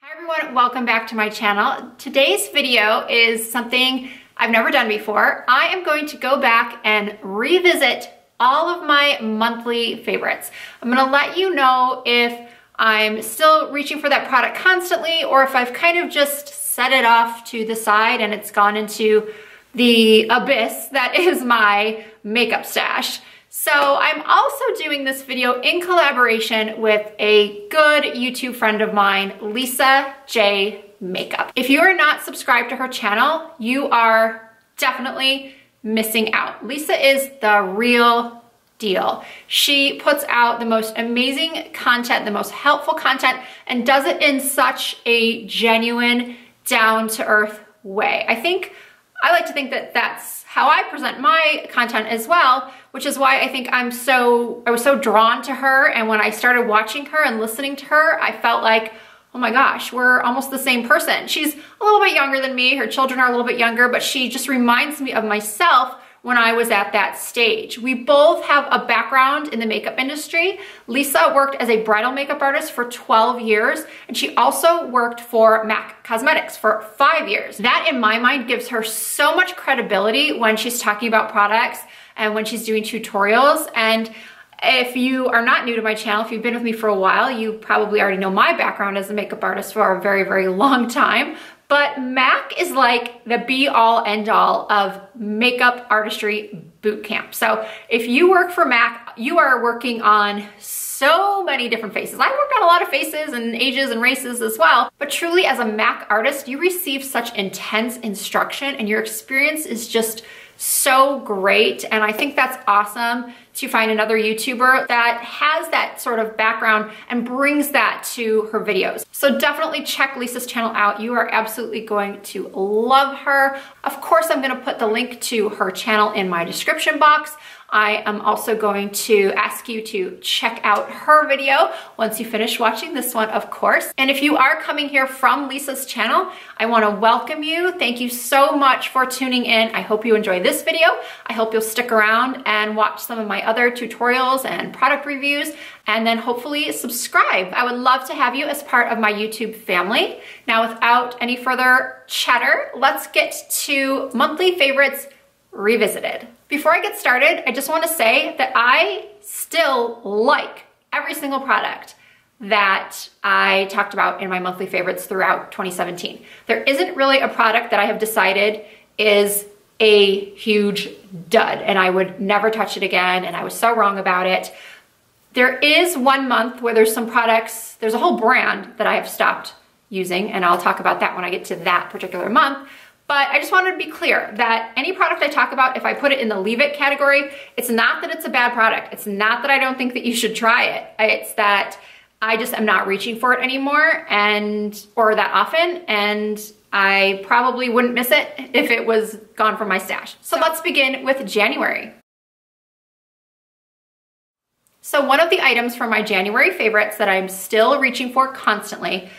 Hi everyone, welcome back to my channel. Today's video is something I've never done before. I am going to go back and revisit all of my monthly favorites. I'm gonna let you know if I'm still reaching for that product constantly or if I've kind of just set it off to the side and it's gone into the abyss that is my makeup stash. So I'm also doing this video in collaboration with a good YouTube friend of mine, Lisa J Makeup. If you are not subscribed to her channel, you are definitely missing out. Lisa is the real deal. She puts out the most amazing content, the most helpful content, and does it in such a genuine, down-to-earth way. I like to think that that's how I present my content as well, which is why I think I was so drawn to her. And when I started watching her and listening to her, I felt like, oh my gosh, we're almost the same person. She's a little bit younger than me. Her children are a little bit younger, but she just reminds me of myself when I was at that stage. We both have a background in the makeup industry. Lisa worked as a bridal makeup artist for 12 years, and she also worked for MAC Cosmetics for 5 years. That, in my mind, gives her so much credibility when she's talking about products and when she's doing tutorials. And if you are not new to my channel, if you've been with me for a while, you probably already know my background as a makeup artist for a very, very long time. But MAC is like the be-all, end-all of makeup artistry boot camp. So if you work for MAC, you are working on so many different faces. I work on a lot of faces and ages and races as well. But truly, as a MAC artist, you receive such intense instruction and your experience is just so great. And I think that's awesome to find another YouTuber that has that sort of background and brings that to her videos. So definitely check Lisa's channel out. You are absolutely going to love her. Of course, I'm gonna put the link to her channel in my description box. I am also going to ask you to check out her video once you finish watching this one, of course. And if you are coming here from Lisa's channel, I wanna welcome you. Thank you so much for tuning in. I hope you enjoy this video. I hope you'll stick around and watch some of my other tutorials and product reviews, and then hopefully subscribe. I would love to have you as part of my YouTube family. Now, without any further chatter, let's get to monthly favorites revisited. Before I get started, I just want to say that I still like every single product that I talked about in my monthly favorites throughout 2017. There isn't really a product that I have decided is a huge dud and I would never touch it again and I was so wrong about it. There is one month where there's some products, there's a whole brand that I have stopped using, and I'll talk about that when I get to that particular month. But I just wanted to be clear that any product I talk about, if I put it in the leave it category, it's not that it's a bad product. It's not that I don't think that you should try it. It's that I just am not reaching for it anymore or that often, and I probably wouldn't miss it if it was gone from my stash. So let's begin with January. So one of the items from my January favorites that I'm still reaching for constantly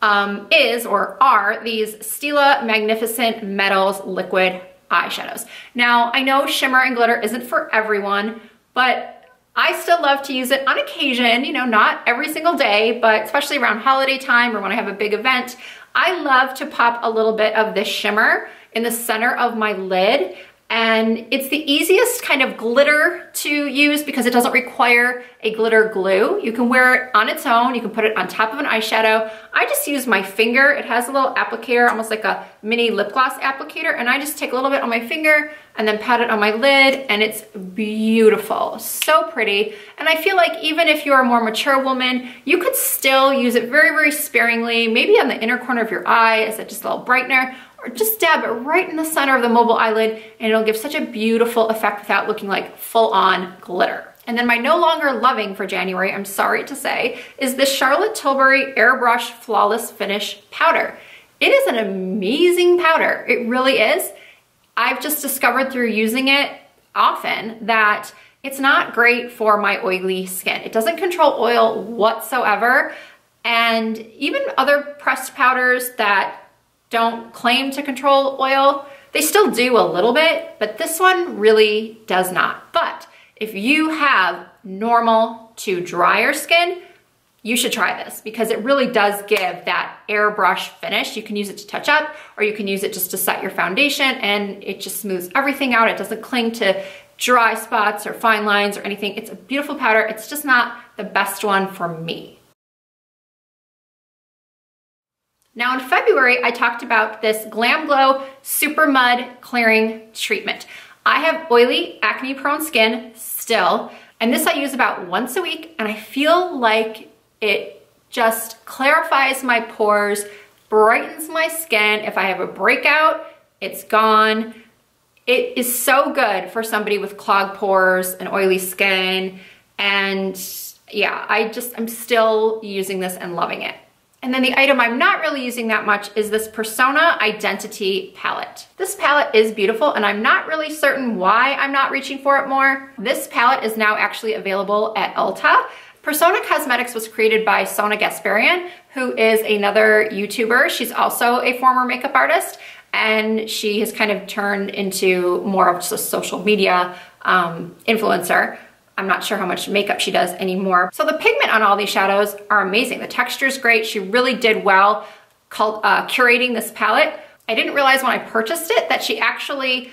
are these Stila Magnificent Metals liquid eyeshadows. Now, I know shimmer and glitter isn't for everyone, but I still love to use it on occasion, you know, not every single day, but especially around holiday time or when I have a big event. I love to pop a little bit of this shimmer in the center of my lid. And it's the easiest kind of glitter to use because it doesn't require a glitter glue. You can wear it on its own. You can put it on top of an eyeshadow. I just use my finger. It has a little applicator, almost like a mini lip gloss applicator. And I just take a little bit on my finger and then pat it on my lid, and it's beautiful, so pretty. And I feel like even if you're a more mature woman, you could still use it very, very sparingly, maybe on the inner corner of your eye as just a little brightener, or just dab it right in the center of the mobile eyelid, and it'll give such a beautiful effect without looking like full-on glitter. And then my no longer loving for January, I'm sorry to say, is the Charlotte Tilbury Airbrush Flawless Finish Powder. It is an amazing powder, it really is. I've just discovered through using it often that it's not great for my oily skin. It doesn't control oil whatsoever, and even other pressed powders that don't claim to control oil, they still do a little bit, but this one really does not. But if you have normal to drier skin, you should try this because it really does give that airbrush finish. You can use it to touch up, or you can use it just to set your foundation, and it just smooths everything out. It doesn't cling to dry spots or fine lines or anything. It's a beautiful powder. It's just not the best one for me. Now in February, I talked about this Glam Glow Super Mud Clearing Treatment. I have oily, acne-prone skin still, and this I use about once a week, and I feel like it just clarifies my pores, brightens my skin. If I have a breakout, it's gone. It is so good for somebody with clogged pores and oily skin, and yeah, I'm still using this and loving it. And then the item I'm not really using that much is this Persona Identity palette. This palette is beautiful, and I'm not really certain why I'm not reaching for it more. This palette is now actually available at Ulta. Persona Cosmetics was created by Sona Gasparian, who is another YouTuber. She's also a former makeup artist, and she has kind of turned into more of just a social media influencer. I'm not sure how much makeup she does anymore. So the pigment on all these shadows are amazing. The texture is great. She really did well curating this palette. I didn't realize when I purchased it that she actually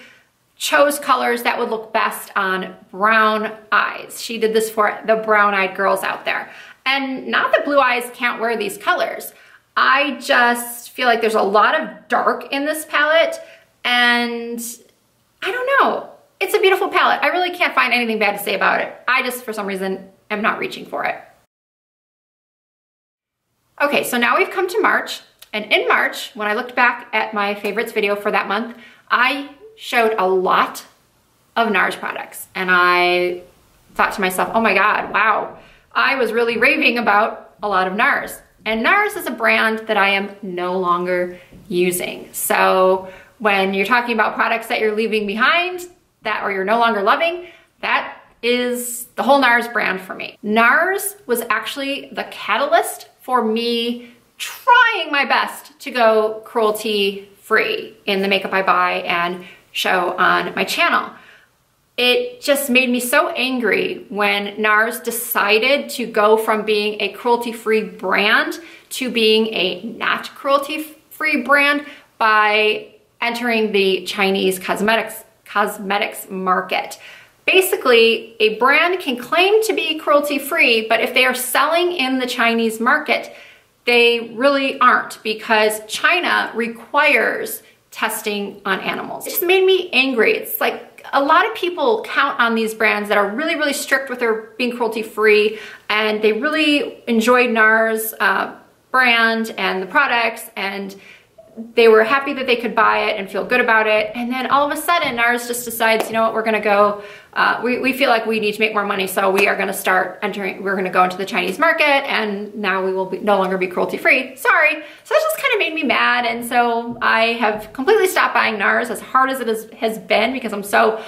chose colors that would look best on brown eyes. She did this for the brown-eyed girls out there. And not that blue eyes can't wear these colors. I just feel like there's a lot of dark in this palette, and I don't know. It's a beautiful palette. I really can't find anything bad to say about it. I just, for some reason, am not reaching for it. Okay, so now we've come to March, and in March, when I looked back at my favorites video for that month, I showed a lot of NARS products, and I thought to myself, oh my God, wow, I was really raving about a lot of NARS. And NARS is a brand that I am no longer using. So when you're talking about products that you're leaving behind, or you're no longer loving, that is the whole NARS brand for me. NARS was actually the catalyst for me trying my best to go cruelty-free in the makeup I buy and show on my channel. It just made me so angry when NARS decided to go from being a cruelty-free brand to being a not cruelty-free brand by entering the Chinese cosmetics market. Basically, a brand can claim to be cruelty-free, but if they are selling in the Chinese market, they really aren't, because China requires testing on animals. It just made me angry. It's like a lot of people count on these brands that are really, really strict with their being cruelty-free, and they really enjoyed NARS brand and the products, and they were happy that they could buy it and feel good about it. And then all of a sudden, NARS just decides, you know what, we're gonna go, we feel like we need to make more money, so we are gonna start entering, we're gonna go into the Chinese market, and now we will no longer be cruelty-free. Sorry. So that just kind of made me mad, and so I have completely stopped buying NARS, as hard as it has been, because I'm so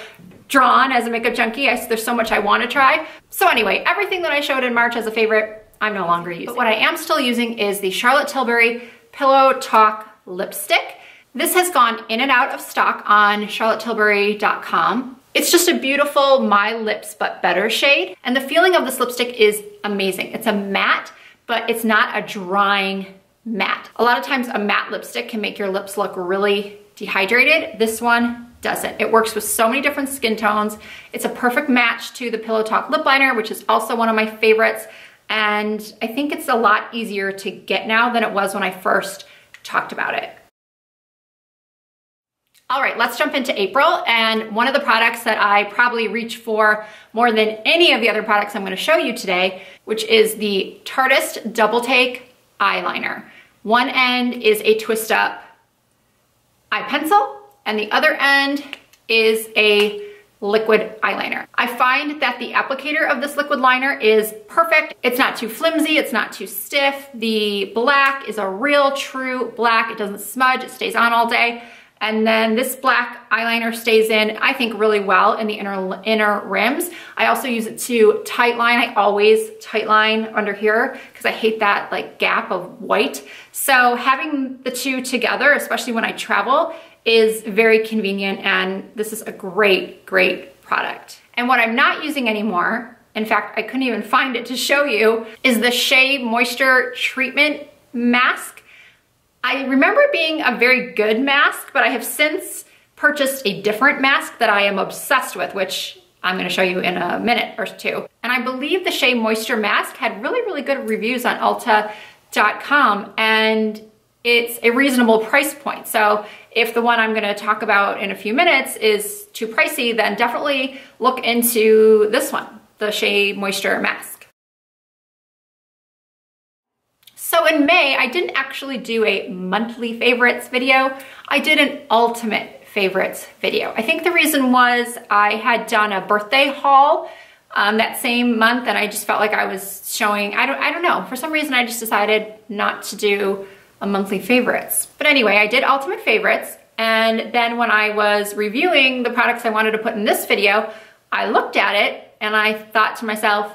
drawn as a makeup junkie. There's so much I wanna try. So anyway, everything that I showed in March as a favorite, I'm no longer using. But what I am still using is the Charlotte Tilbury Pillow Talk lipstick. This has gone in and out of stock on charlottetilbury.com. It's just a beautiful My Lips But Better shade, and the feeling of this lipstick is amazing. It's a matte, but it's not a drying matte. A lot of times a matte lipstick can make your lips look really dehydrated. This one doesn't. It works with so many different skin tones. It's a perfect match to the Pillow Talk lip liner, which is also one of my favorites, and I think it's a lot easier to get now than it was when I first talked about it. All right, let's jump into April, and one of the products that I probably reach for more than any of the other products I'm going to show you today, which is the Tarteist Double Take Eyeliner. One end is a twist up eye pencil, and the other end is a liquid eyeliner. I find that the applicator of this liquid liner is perfect. It's not too flimsy, it's not too stiff. The black is a real true black. It doesn't smudge, it stays on all day. And then this black eyeliner stays in, I think, really well in the inner rims. I also use it to tight line. I always tight line under here because I hate that like gap of white. So having the two together, especially when I travel, is very convenient, and this is a great, great product. And what I'm not using anymore in fact, I couldn't even find it to show you, is the Shea Moisture Treatment Mask. I remember it being a very good mask, but I have since purchased a different mask that I am obsessed with, which I'm gonna show you in a minute or two. And I believe the Shea Moisture Mask had really, really good reviews on Ulta.com, and it's a reasonable price point. So if the one I'm gonna talk about in a few minutes is too pricey, then definitely look into this one, the Shea Moisture Mask. So in May, I didn't actually do a monthly favorites video. I did an ultimate favorites video. I think the reason was I had done a birthday haul that same month, and I just felt like I was showing, I don't know, for some reason I just decided not to do a monthly favorites. But anyway, I did ultimate favorites, and then when I was reviewing the products I wanted to put in this video, I looked at it and I thought to myself,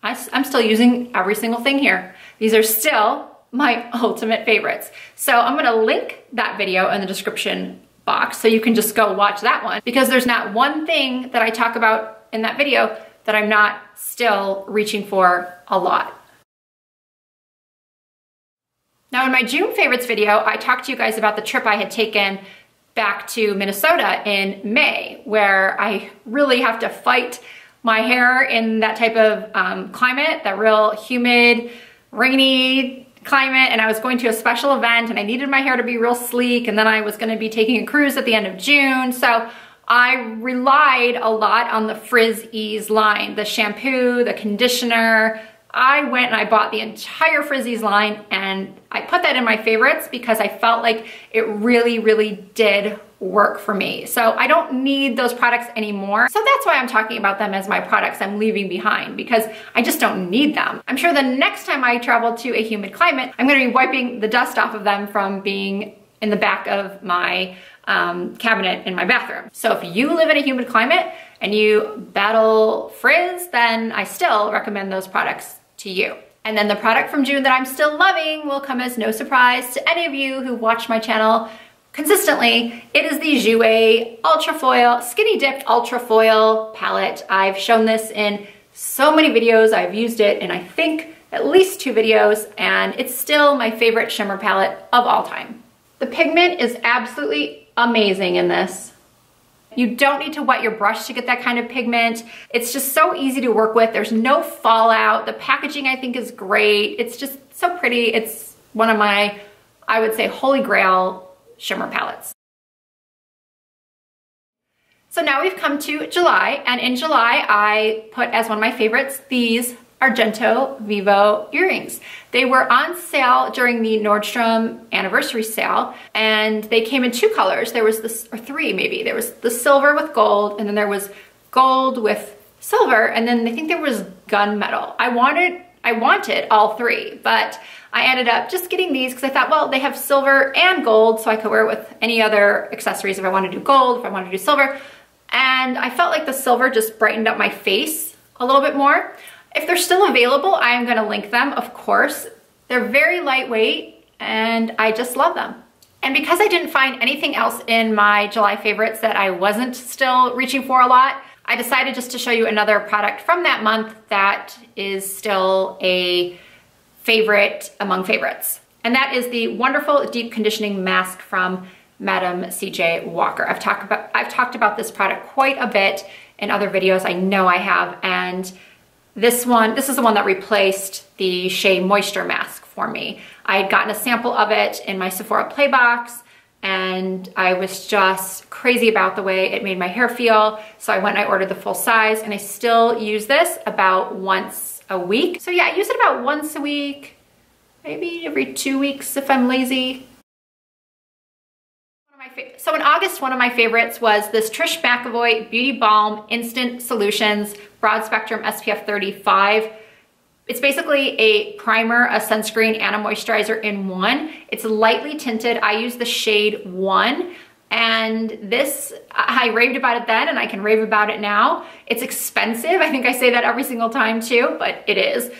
I'm still using every single thing here. These are still my ultimate favorites. So I'm gonna link that video in the description box so you can just go watch that one, because there's not one thing that I talk about in that video that I'm not still reaching for a lot. Now in my June favorites video, I talked to you guys about the trip I had taken back to Minnesota in May, where I really have to fight my hair in that type of climate, that real humid, rainy climate, and I was going to a special event and I needed my hair to be real sleek, and then I was gonna be taking a cruise at the end of June. So I relied a lot on the Frizz Ease line, the shampoo, the conditioner. I went and I bought the entire Frizz Ease line, and I put that in my favorites because I felt like it really, really did work for me. So I don't need those products anymore. So that's why I'm talking about them as my products I'm leaving behind, because I just don't need them. I'm sure the next time I travel to a humid climate, I'm gonna be wiping the dust off of them from being in the back of my cabinet in my bathroom. So if you live in a humid climate and you battle frizz, then I still recommend those products to you. And then the product from June that I'm still loving will come as no surprise to any of you who watch my channel consistently. It is the Jouer Ultra Foil, Skinny Dipped Ultra Foil palette. I've shown this in so many videos. I've used it in I think at least 2 videos, and it's still my favorite shimmer palette of all time. The pigment is absolutely amazing in this. You don't need to wet your brush to get that kind of pigment. It's just so easy to work with. There's no fallout. The packaging I think is great. It's just so pretty. It's one of my, I would say, holy grail shimmer palettes. So now we've come to July, and in July I put as one of my favorites these Argento Vivo earrings. They were on sale during the Nordstrom anniversary sale, and they came in 2 colors. There was this, or 3 maybe. There was the silver with gold, and then there was gold with silver, and then I think there was gunmetal. I wanted all 3, but I ended up just getting these because I thought, well, they have silver and gold, so I could wear it with any other accessories if I want to do gold, if I want to do silver. And I felt like the silver just brightened up my face a little bit more. If they're still available, I am gonna link them, of course. They're very lightweight, and I just love them. And because I didn't find anything else in my July favorites that I wasn't still reaching for a lot, I decided just to show you another product from that month that is still a favorite among favorites. And that is the wonderful deep conditioning mask from Madam CJ Walker. I've talked about this product quite a bit in other videos. I know I have, and this is the one that replaced the Shea Moisture Mask for me. I had gotten a sample of it in my Sephora Play box, and I was just crazy about the way it made my hair feel. So I went and I ordered the full size, and I still use this about once a week. So yeah, I use it about once a week, maybe every 2 weeks if I'm lazy. So in August, one of my favorites was this Trish McEvoy Beauty Balm Instant Solutions Broad Spectrum SPF 35. It's basically a primer, a sunscreen, and a moisturizer in one. It's lightly tinted. I use the shade 1. And this, I raved about it then, and I can rave about it now. It's expensive. I think I say that every single time too, but it is.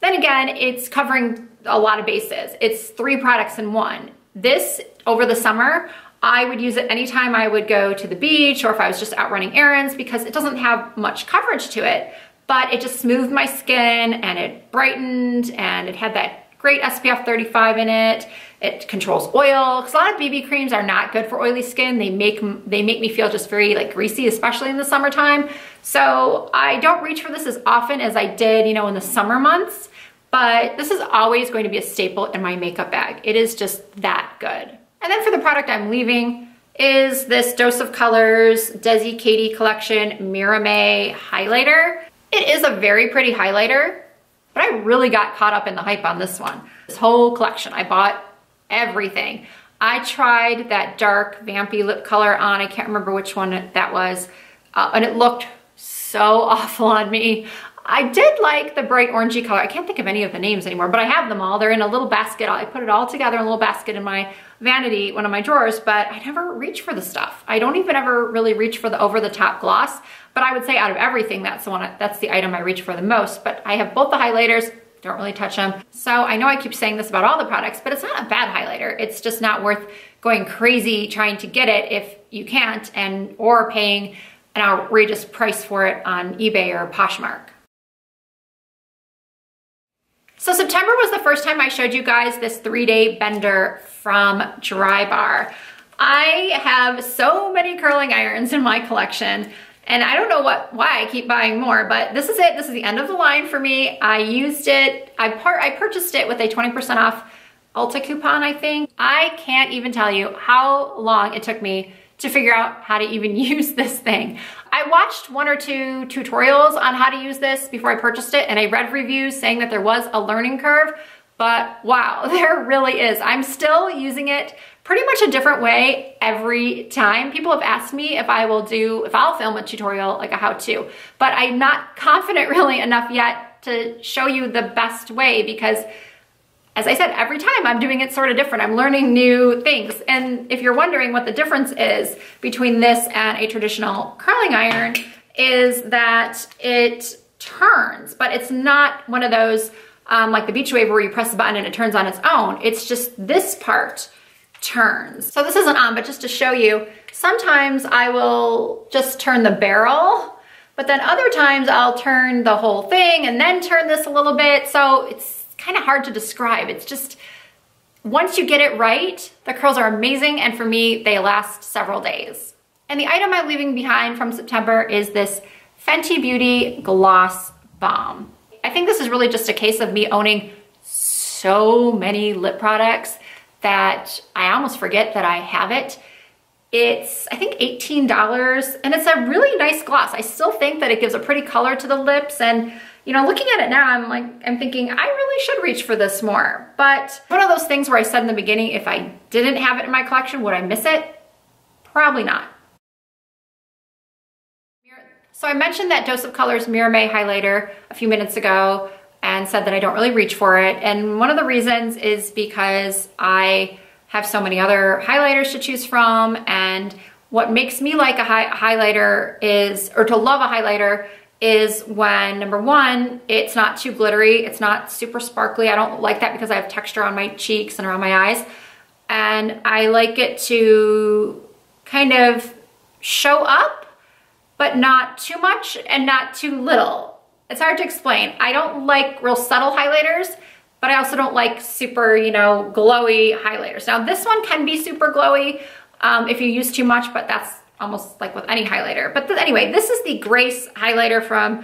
Then again, it's covering a lot of bases. It's 3 products in one. This, over the summer, I would use it anytime I would go to the beach or if I was just out running errands, because it doesn't have much coverage to it, but it just smoothed my skin and it brightened, and it had that great SPF 35 in it. It controls oil, because a lot of BB creams are not good for oily skin. They make me feel just very like greasy, especially in the summertime. So I don't reach for this as often as I did, you know, in the summer months, but this is always going to be a staple in my makeup bag. It is just that good. And then for the product I'm leaving is this Dose of Colors Desi Katie Collection Mira May highlighter. It is a very pretty highlighter, but I really got caught up in the hype on this one. This whole collection, I bought everything. I tried that dark vampy lip color on, I can't remember which one that was, and it looked so awful on me. I did like the bright orangey color. I can't think of any of the names anymore, but I have them all. They're in a little basket. I put it all together in a little basket in my vanity, one of my drawers, but I never reach for the stuff. I don't even ever really reach for the over-the-top gloss, but I would say out of everything, that's the item I reach for the most. But I have both the highlighters, don't really touch them. So I know I keep saying this about all the products, but it's not a bad highlighter. It's just not worth going crazy trying to get it if you can't, or paying an outrageous price for it on eBay or Poshmark. So September was the first time I showed you guys this 3-day bender from Drybar. I have so many curling irons in my collection, and I don't know why I keep buying more, but this is it. This is the end of the line for me. I used it, I purchased it with a 20% off Ulta coupon, I think. I can't even tell you how long it took me to figure out how to even use this thing. I watched 1 or 2 tutorials on how to use this before I purchased it, and I read reviews saying that there was a learning curve, but wow, there really is. I'm still using it pretty much a different way every time. People have asked me if I'll film a tutorial, like a how-to, but I'm not confident really enough yet to show you the best way, because as I said, every time I'm doing it sort of different. I'm learning new things. And if you're wondering what the difference is between this and a traditional curling iron, is that it turns, but it's not one of those like the Beach Wave where you press the button and it turns on its own. It's just this part turns. So this isn't on, but just to show you, sometimes I will just turn the barrel, but then other times I'll turn the whole thing and then turn this a little bit. So it's kind of hard to describe. It's just, once you get it right, the curls are amazing, and for me, they last several days. And the item I'm leaving behind from September is this Fenty Beauty Gloss Balm. I think this is really just a case of me owning so many lip products that I almost forget that I have it. It's, I think, $18, and it's a really nice gloss. I still think that it gives a pretty color to the lips, and you know, looking at it now, I'm thinking I really should reach for this more. But one of those things where I said in the beginning, if I didn't have it in my collection, would I miss it? Probably not. So I mentioned that Dose of Colors Mira May highlighter a few minutes ago and said that I don't really reach for it. And one of the reasons is because I have so many other highlighters to choose from, and what makes me like a highlighter is, or to love a highlighter, is when, number one, it's not too glittery, it's not super sparkly. I don't like that because I have texture on my cheeks and around my eyes. And I like it to kind of show up, but not too much and not too little. It's hard to explain. I don't like real subtle highlighters, but I also don't like super, you know, glowy highlighters. Now this one can be super glowy if you use too much, but that's almost like with any highlighter. But anyway, this is the Grace highlighter from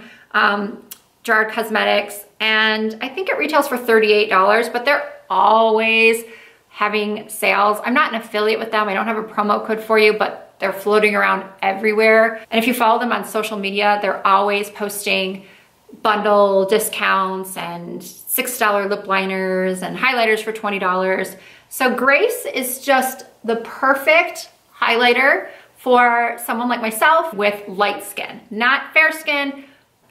Gerard Cosmetics, and I think it retails for $38, but they're always having sales. I'm not an affiliate with them. I don't have a promo code for you, but they're floating around everywhere. And if you follow them on social media, they're always posting bundle discounts and $6 lip liners and highlighters for $20. So Grace is just the perfect highlighter for someone like myself with light skin, not fair skin.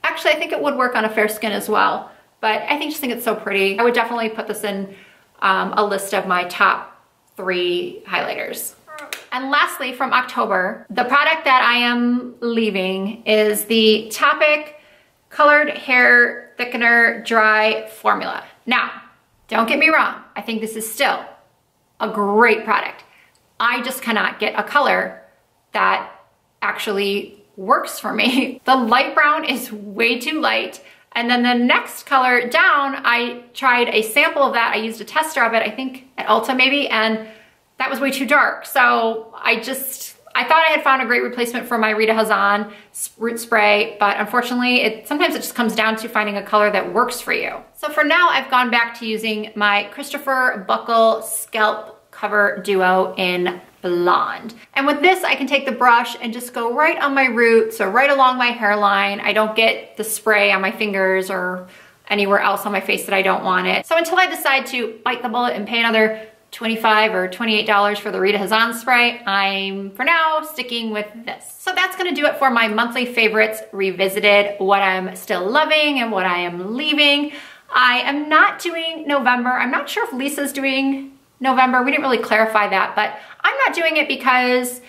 Actually, I think it would work on a fair skin as well, but I just think it's so pretty. I would definitely put this in a list of my top 3 highlighters. And lastly, from October, the product that I am leaving is the Topic Colored Hair Thickener Dry Formula. Now, don't get me wrong, I think this is still a great product. I just cannot get a color that actually works for me. The light brown is way too light. And then the next color down, I tried a sample of that. I used a tester of it, I think at Ulta maybe, and that was way too dark. So I thought I had found a great replacement for my Rita Hazan root spray, but unfortunately, sometimes it just comes down to finding a color that works for you. So for now, I've gone back to using my Christopher Buckle Scalp Cover Duo in Blonde. And with this, I can take the brush and just go right on my root, so right along my hairline. I don't get the spray on my fingers or anywhere else on my face that I don't want it. So until I decide to bite the bullet and pay another $25 or $28 for the Rita Hazan spray, I'm for now sticking with this. So that's gonna do it for my monthly favorites revisited, what I'm still loving and what I am leaving. I am not doing November. I'm not sure if Lisa's doing November. We didn't really clarify that, but I'm not doing it because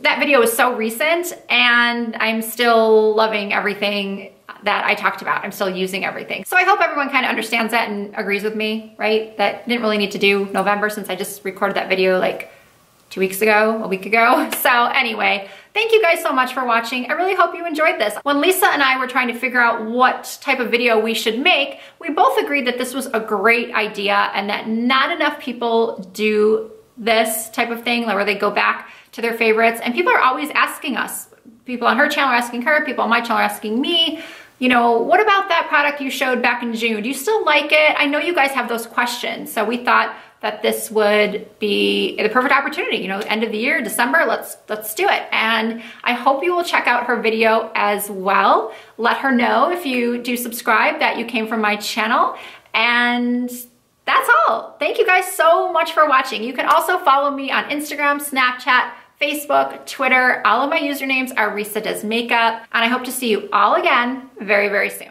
that video is so recent and I'm still loving everything that I talked about. I'm still using everything. So I hope everyone kind of understands that and agrees with me, right? That didn't really need to do November since I just recorded that video like 2 weeks ago, a week ago. So anyway, thank you guys so much for watching. I really hope you enjoyed this. When Lisa and I were trying to figure out what type of video we should make, we both agreed that this was a great idea and that not enough people do this type of thing where they go back to their favorites. And people are always asking us. People on her channel are asking her, people on my channel are asking me, you know, what about that product you showed back in June? Do you still like it? I know you guys have those questions. So we thought that this would be the perfect opportunity, you know, end of the year, December, let's do it. And I hope you will check out her video as well. Let her know if you do subscribe that you came from my channel. And that's all. Thank you guys so much for watching. You can also follow me on Instagram, Snapchat, Facebook, Twitter. All of my usernames are Risa Does Makeup. And I hope to see you all again very, very soon.